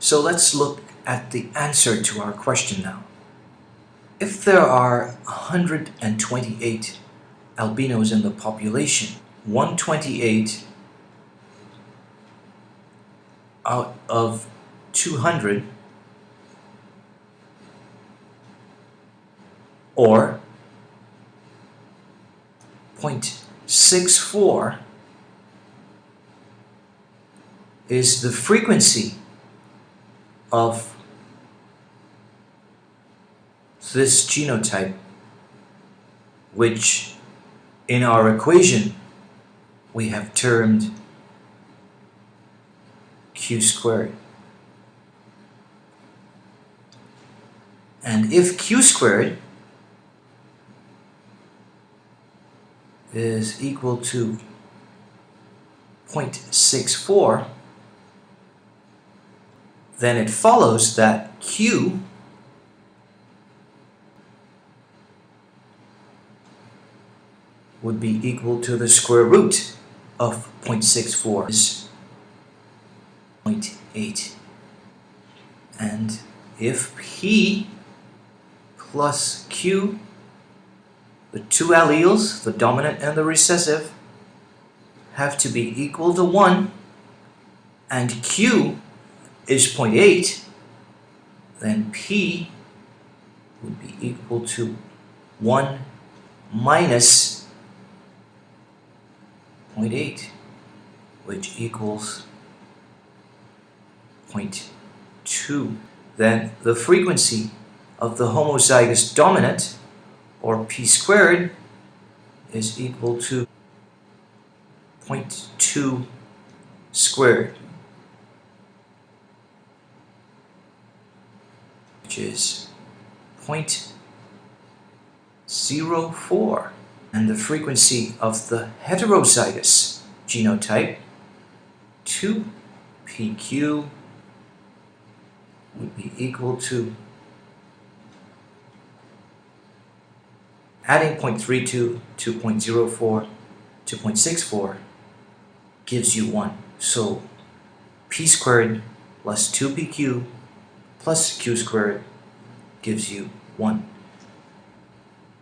So let's look at the answer to our question now. If there are 128 albinos in the population, 128 out of 200, or 0.64, is the frequency of this genotype, which in our equation we have termed Q squared. And if Q squared is equal to 0.64, then it follows that Q would be equal to the square root of 0.64, is 0.8. And if P plus Q, the two alleles, the dominant and the recessive, have to be equal to 1, and Q is 0.8, then P would be equal to 1 minus 0.8, which equals 0.2. Then the frequency of the homozygous dominant, or P squared, is equal to 0.2 squared, which is 0.04. And the frequency of the heterozygous genotype, 2PQ, would be equal to, adding 0.32 to 0.04 to 0.64 gives you 1. So P squared plus 2PQ plus Q squared gives you 1.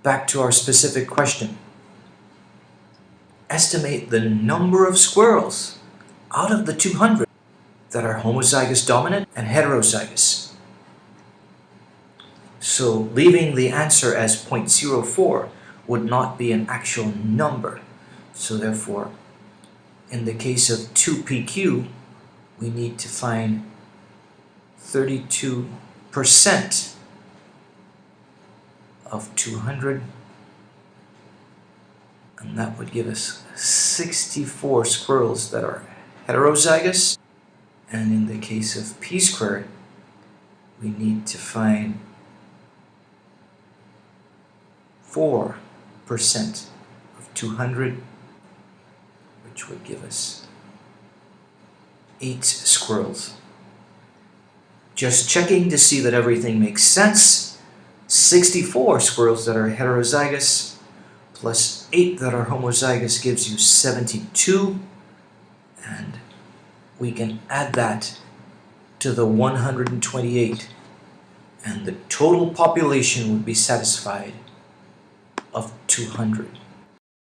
Back to our specific question. Estimate the number of squirrels out of the 200 that are homozygous dominant and heterozygous. So leaving the answer as 0.04 would not be an actual number. So therefore, in the case of 2PQ, we need to find 32% of 200, and that would give us 64 squirrels that are heterozygous. And in the case of P squared, we need to find 4% of 200, which would give us 8 squirrels. Just checking to see that everything makes sense. 64 squirrels that are heterozygous plus 8 that are homozygous gives you 72, and we can add that to the 128, and the total population would be satisfied of 200.